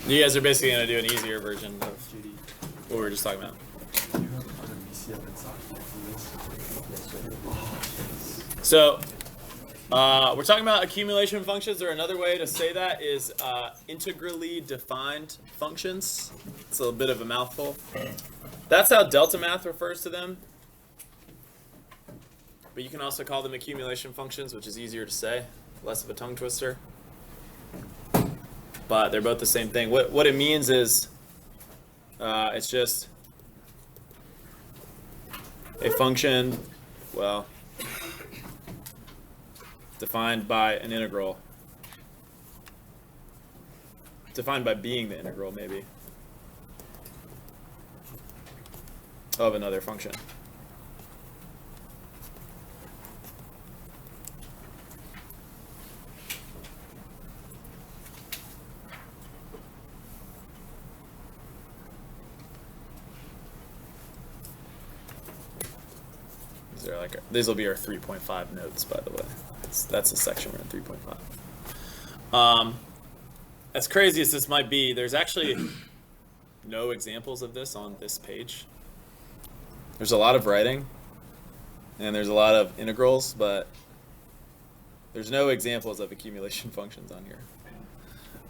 You guys are basically going to do an easier version of what we were just talking about. So we're talking about accumulation functions, or another way to say that is integrally defined functions. It's a little bit of a mouthful. That's how delta math refers to them. But you can also call them accumulation functions, which is easier to say, less of a tongue twister. But they're both the same thing. What it means is it's just a function, well, defined by an integral. Defined by being the integral, maybe, of another function. These will be our 3.5 notes, by the way. That's the section we're in, 3.5. As crazy as this might be, there's actually no examples of this on this page. There's a lot of writing, and there's a lot of integrals, but there's no examples of accumulation functions on here.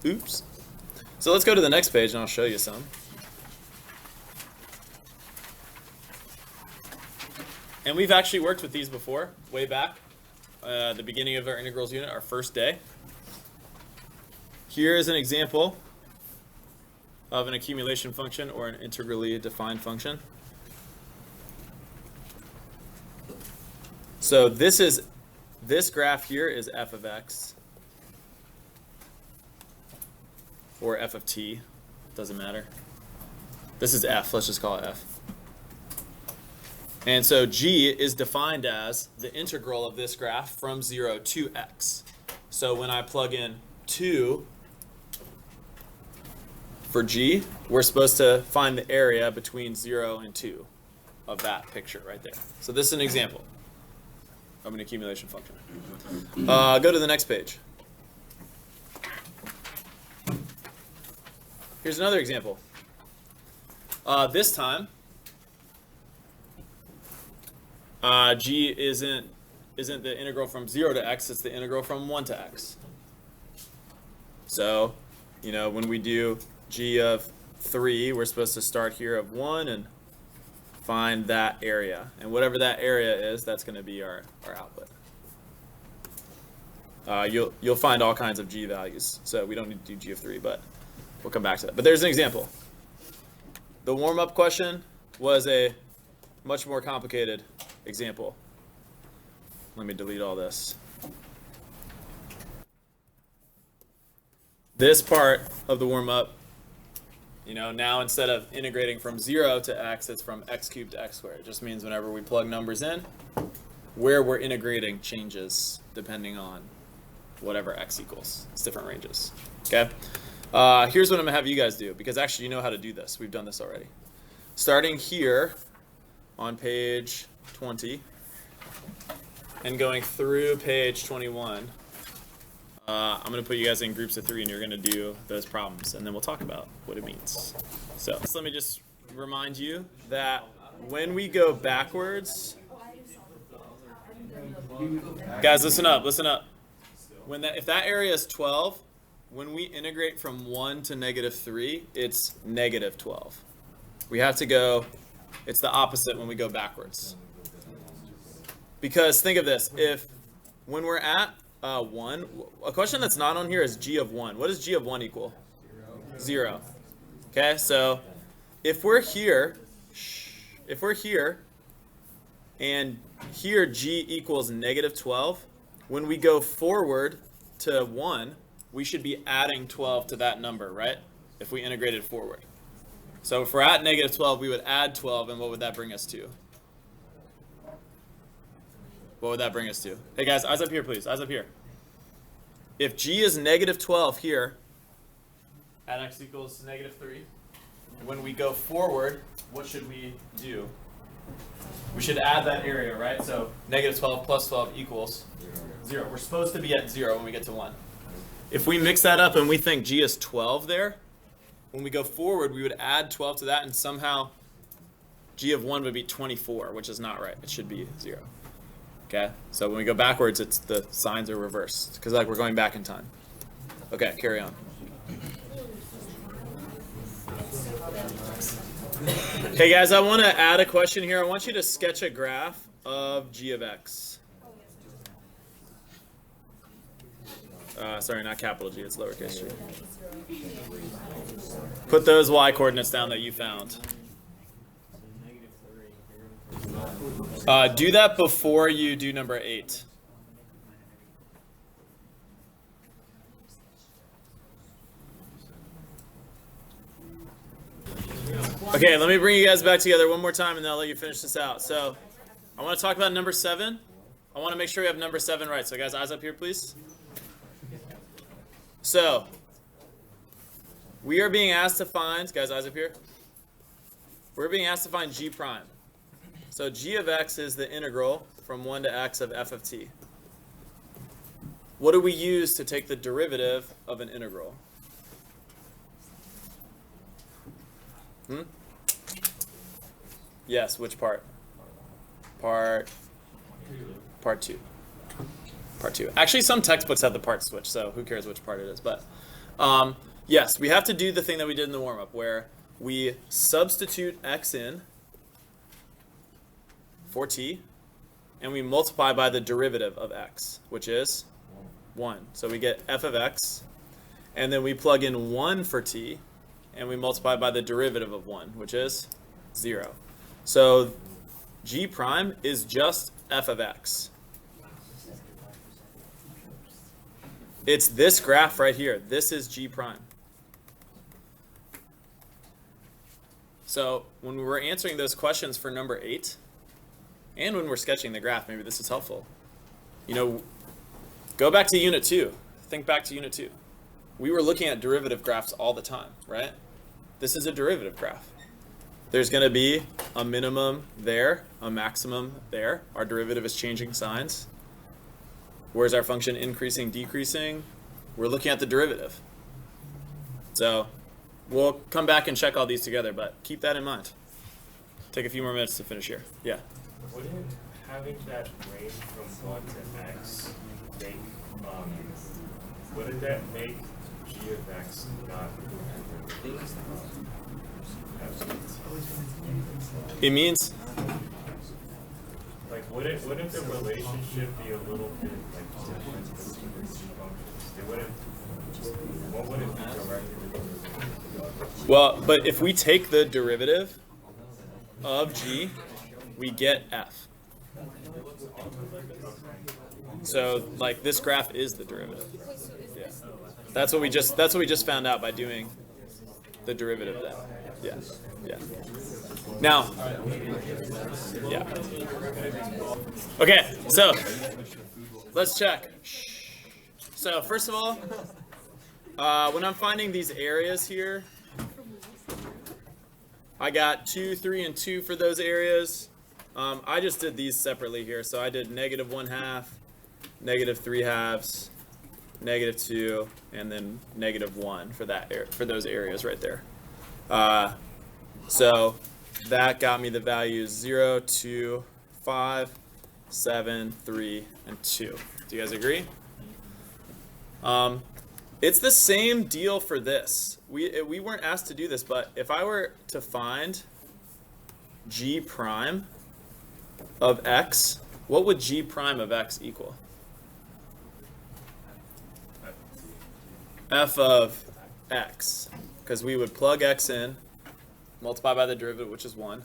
Oops. So let's go to the next page, and I'll show you some. And we've actually worked with these before, way back, the beginning of our integrals unit, our first day. Here is an example of an accumulation function or an integrally defined function. So this graph here is f of x, or f of t, doesn't matter. This is f, let's just call it f. And so g is defined as the integral of this graph from 0 to x. So when I plug in 2 for g, we're supposed to find the area between 0 and 2 of that picture right there. So this is an example of an accumulation function. Go to the next page. Here's another example. This time, g isn't the integral from 0 to x, it's the integral from 1 to x. So, when we do g of 3, we're supposed to start here of 1 and find that area. And whatever that area is, that's going to be our output. You'll find all kinds of g values, so we don't need to do g of 3, but we'll come back to that. But there's an example. The warm-up question was a much more complicated example. Let me delete all this. This part of the warm-up, now instead of integrating from 0 to x, it's from x cubed to x squared. It just means whenever we plug numbers in, where we're integrating changes depending on whatever x equals. It's different ranges. Okay? Here's what I'm going to have you guys do, because actually you know how to do this. We've done this already. Starting here on page 20 and going through page 21, I'm going to put you guys in groups of 3 and you're going to do those problems, and then we'll talk about what it means. So let me just remind you that when we go backwards, guys, listen up. If that area is 12, when we integrate from 1 to -3, it's -12. We have to go, it's the opposite when we go backwards. Because think of this, when we're at 1, a question that's not on here is g of 1. What does g of 1 equal? 0. Okay, so if we're here, and here g equals -12, when we go forward to 1, we should be adding 12 to that number, right? If we integrated forward. So if we're at -12, we would add 12, and what would that bring us to? What would that bring us to? Hey guys, eyes up here, please. Eyes up here. If g is -12 here, at x equals -3, when we go forward, what should we do? We should add that area, right? So -12 plus 12 equals 0. We're supposed to be at 0 when we get to 1. If we mix that up and we think g is 12 there, when we go forward, we would add 12 to that, and somehow g of 1 would be 24, which is not right. It should be 0. Okay? So when we go backwards, it's the signs are reversed, because like we're going back in time. Okay, carry on. Okay, guys, I want to add a question here. I want you to sketch a graph of g of x. Sorry, not capital G, it's lowercase g. Put those y coordinates down that you found. Do that before you do number 8. Okay, let me bring you guys back together one more time, and then I'll let you finish this out. So, I want to talk about number 7. I want to make sure we have number 7 right. So, guys, eyes up here, please. So, we are being asked to find, guys, eyes up here. We're being asked to find g prime. So, g of x is the integral from 1 to x of f of t. What do we use to take the derivative of an integral? Yes, which part? Part 2. Part 2. Actually, some textbooks have the part switch, so who cares which part it is. But yes, we have to do the thing that we did in the warm-up, where we substitute x in for t, and we multiply by the derivative of x, which is 1. So we get f of x, and then we plug in 1 for t, and we multiply by the derivative of 1, which is 0. So g prime is just f of x. It's this graph right here. This is g prime. So when we were answering those questions for number 8, and when we're sketching the graph, maybe this is helpful. You know, go back to Unit 2. Think back to Unit 2. We were looking at derivative graphs all the time, right? This is a derivative graph. There's going to be a minimum there, a maximum there. Our derivative is changing signs. Where's our function increasing, decreasing? We're looking at the derivative. So we'll come back and check all these together, but keep that in mind. Take a few more minutes to finish here. Yeah? Wouldn't having that range from 1 to x make, wouldn't that make g of x not It means? Like, wouldn't the relationship be a little bit like different between the two functions? It wouldn't, what would it be directly? Well, but if we take the derivative of g, we get f. So, like, this graph is the derivative. Yeah. That's what we just found out by doing the derivative then. Yeah. Yeah. Now, yeah. Okay, so let's check. So first of all, when I'm finding these areas here, I got 2, 3, and 2 for those areas. I just did these separately here. So I did -1/2, -3/2, -2, and then -1 for that for those areas right there. So that got me the values 0, 2, 5, 7, 3, and 2. Do you guys agree? It's the same deal for this. We weren't asked to do this, but if I were to find g prime of x, what would g prime of x equal? F of x, because we would plug x in, multiply by the derivative, which is 1.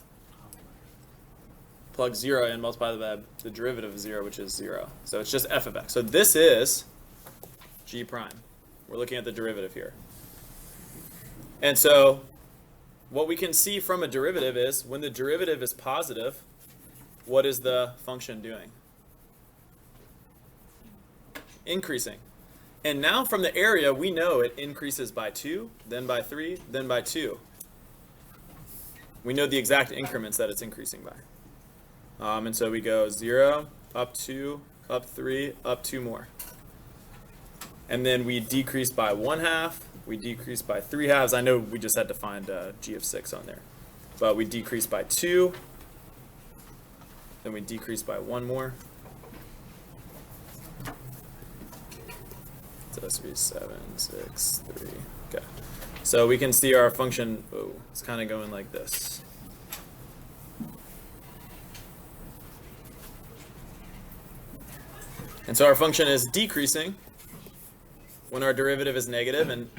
Plug 0 in, multiply by the derivative of 0, which is 0. So it's just f of x. So this is g prime. We're looking at the derivative here. And so what we can see from a derivative is when the derivative is positive, what is the function doing? Increasing. And now from the area, we know it increases by 2, then by 3, then by 2. We know the exact increments that it's increasing by. And so we go 0, up 2, up 3, up 2 more. And then we decrease by 1/2, we decrease by 3/2. I know we just had to find g of 6 on there. But we decrease by 2. Then we decrease by 1 more. So this would be 7, 6, 3. Okay. So we can see our function, oh, it's kind of going like this. And so our function is decreasing when our derivative is negative, and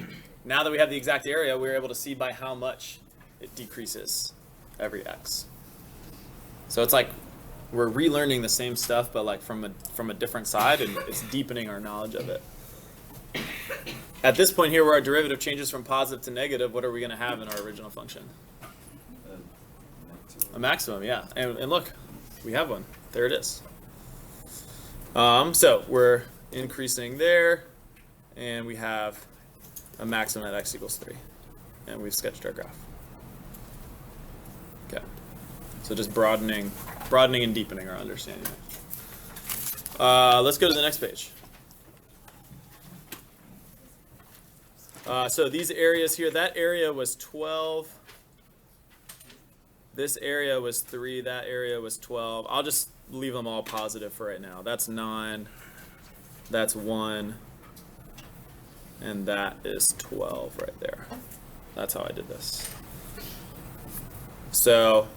now that we have the exact area, we're able to see by how much it decreases every x. So it's like we're relearning the same stuff, but like from a different side, and it's deepening our knowledge of it. At this point here, where our derivative changes from positive to negative, what are we going to have in our original function? A maximum, yeah. And look, we have one. There it is. So we're increasing there, and we have a maximum at x equals 3. And we've sketched our graph. Okay. So just broadening and deepening our understanding. Let's go to the next page. So these areas here, that area was 12. This area was 3. That area was 12. I'll just leave them all positive for right now. That's 9. That's 1. And that is 12 right there. That's how I did this. So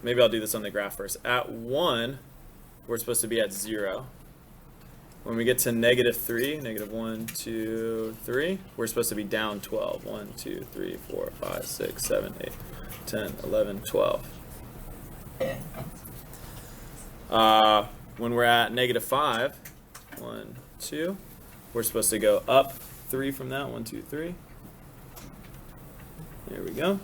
maybe I'll do this on the graph first. At 1, we're supposed to be at 0. When we get to -3, -1, 2, 3, we're supposed to be down 12. 1, 2, 3, 4, 5, 6, 7, 8, 10, 11, 12. When we're at -5, 1, 2, we're supposed to go up 3 from that. 1, 2, 3. There we go.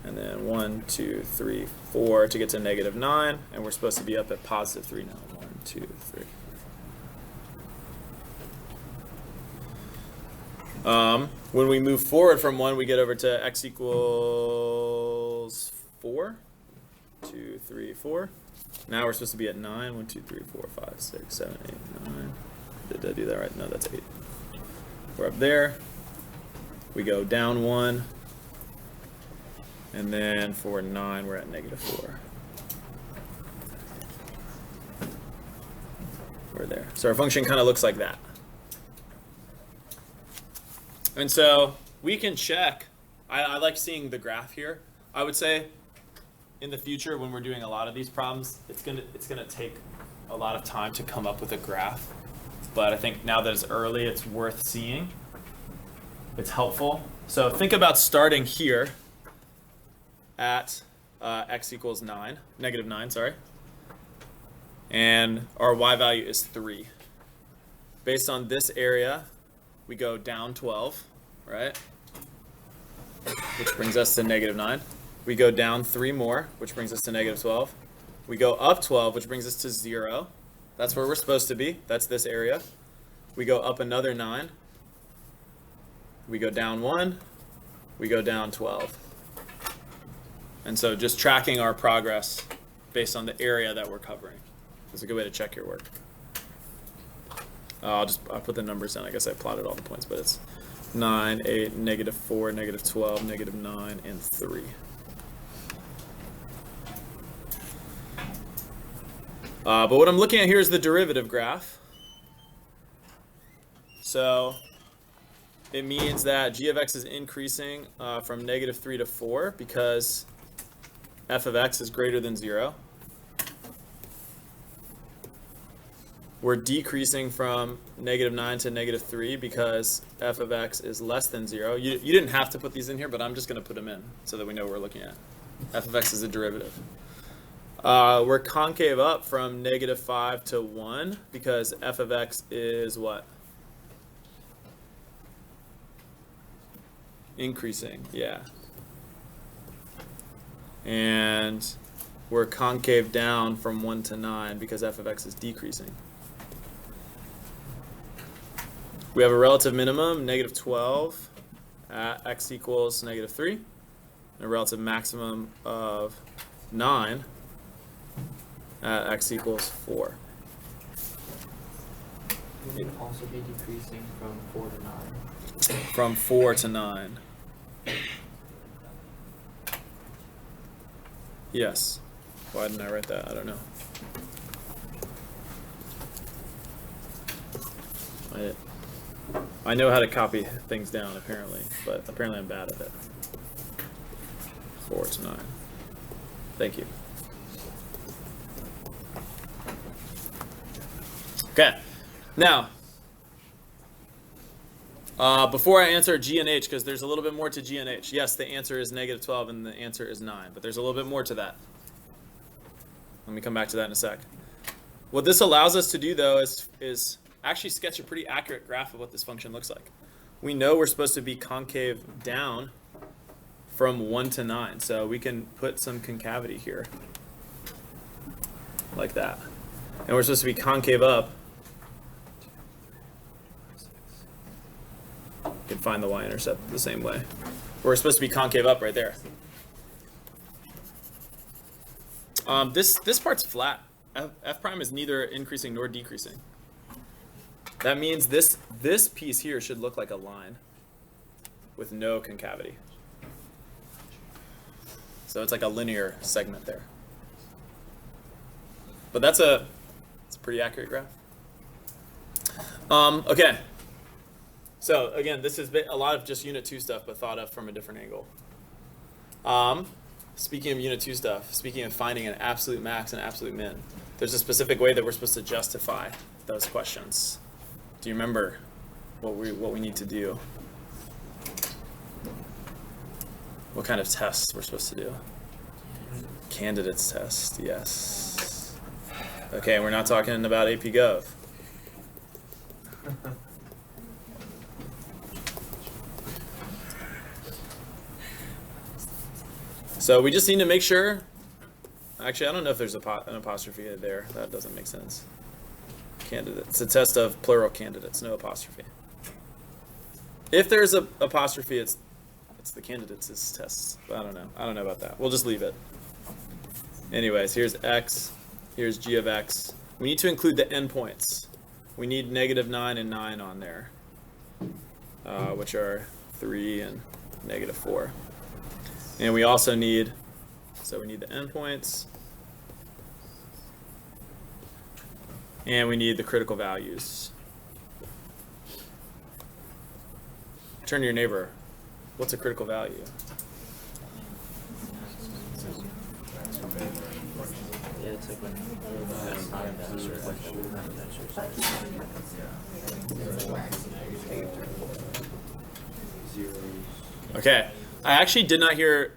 And then 1, 2, 3, 4 to get to -9, and we're supposed to be up at +3 now. 1, 2, 3. When we move forward from 1, we get over to x equals 4. 2, 3, 4. Now we're supposed to be at 9. 1, 2, 3, 4, 5, 6, 7, 8, 9. Did I do that right? No, that's 8. We're up there. We go down 1. And then for 9, we're at -4. We're there. So our function kind of looks like that. And so we can check. I like seeing the graph here. I would say in the future, when we're doing a lot of these problems, it's gonna take a lot of time to come up with a graph. But I think now that it's early, it's worth seeing. It's helpful. So think about starting here at x equals -9, sorry. And our y value is 3. Based on this area, we go down 12, right? Which brings us to -9. We go down 3 more, which brings us to -12. We go up 12, which brings us to 0. That's where we're supposed to be. That's this area. We go up another 9. We go down 1. We go down 12. And so just tracking our progress based on the area that we're covering is a good way to check your work. I'll put the numbers down. I guess I plotted all the points, but it's 9, 8, -4, -12, -9, and 3. But what I'm looking at here is the derivative graph. So it means that g of x is increasing from -3 to 4 because f of x is greater than 0. We're decreasing from -9 to -3 because f of x is less than 0. You didn't have to put these in here, but I'm just going to put them in so that we know what we're looking at. F of x is a derivative. We're concave up from -5 to 1 because f of x is what? Increasing, yeah. And we're concave down from 1 to 9 because f of x is decreasing. We have a relative minimum, -12 at x equals -3, and a relative maximum of 9 at x equals 4. Would it also be decreasing from 4 to 9? From 4 to 9. Yes. Why didn't I write that? I don't know. I know how to copy things down, apparently, but apparently I'm bad at it. 4 to 9. Thank you. Okay. Now, before I answer G and H, because there's a little bit more to G and H. Yes, the answer is -12 and the answer is 9, but there's a little bit more to that. Let me come back to that in a sec. What this allows us to do, though, is actually sketch a pretty accurate graph of what this function looks like. We know we're supposed to be concave down from 1 to 9, so we can put some concavity here, like that. And we're supposed to be concave up. You can find the y-intercept the same way. We're supposed to be concave up right there. This part's flat. F prime is neither increasing nor decreasing. That means this piece here should look like a line with no concavity. So it's like a linear segment there. But it's a pretty accurate graph. Okay. So again, this has been a lot of just Unit 2 stuff, but thought of from a different angle. Speaking of Unit 2 stuff, speaking of finding an absolute max and absolute min, there's a specific way that we're supposed to justify those questions. Do you remember what we need to do? What kind of tests we're supposed to do? Candidates test, yes. Okay, we're not talking about AP Gov. So we just need to make sure. Actually, I don't know if there's an apostrophe there. That doesn't make sense. Candidate. It's a test of plural candidates, no apostrophe. If there's a apostrophe, it's the candidates' tests. But I don't know. I don't know about that. We'll just leave it. Anyways, here's x. Here's g of x. We need to include the endpoints. We need -9 and 9 on there, which are 3 and -4. And we also need, so we need the endpoints. And we need the critical values. Turn to your neighbor. What's a critical value? Yeah, it's like when that's not Okay, I actually didn't hear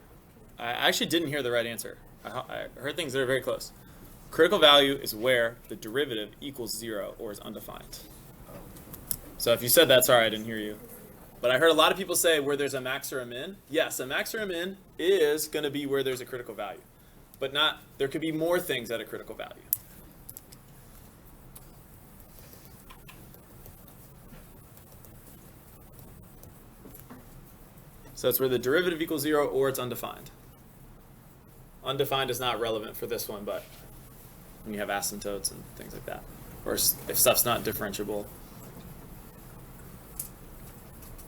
the right answer. I heard things that are very close. Critical value is where the derivative equals 0 or is undefined. So if you said that, sorry, I didn't hear you. But I heard a lot of people say where there's a max or a min. Yes, a max or a min is going to be where there's a critical value. But not, there could be more things at a critical value. So it's where the derivative equals 0 or it's undefined. Undefined is not relevant for this one, but when you have asymptotes and things like that, or if stuff's not differentiable.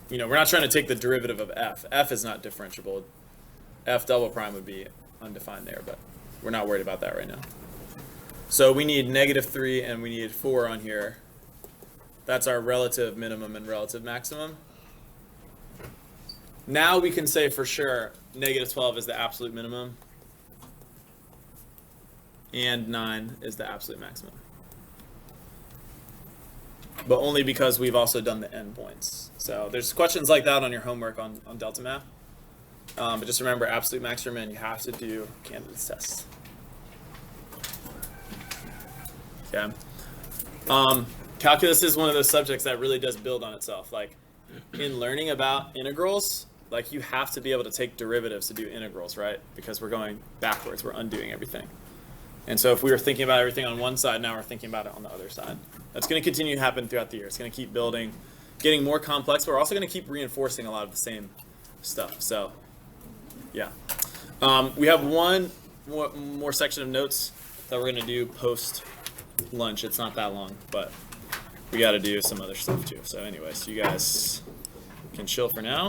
You know, we're not trying to take the derivative of f. F is not differentiable. F double prime would be undefined there, but we're not worried about that right now. So we need -3 and we need 4 on here. That's our relative minimum and relative maximum. Now we can say for sure -12 is the absolute minimum and 9 is the absolute maximum. But only because we've also done the endpoints. So there's questions like that on your homework on Delta Math. But just remember, absolute max or min, you have to do candidates tests. Okay. Calculus is one of those subjects that really does build on itself. Like in learning about integrals, like you have to be able to take derivatives to do integrals, right? Because we're going backwards, we're undoing everything. And so if we were thinking about everything on one side, now we're thinking about it on the other side. That's going to continue to happen throughout the year. It's going to keep building, getting more complex, but we're also going to keep reinforcing a lot of the same stuff. So, yeah. We have one more section of notes that we're going to do post lunch. It's not that long, but we got to do some other stuff too. So anyways, you guys can chill for now.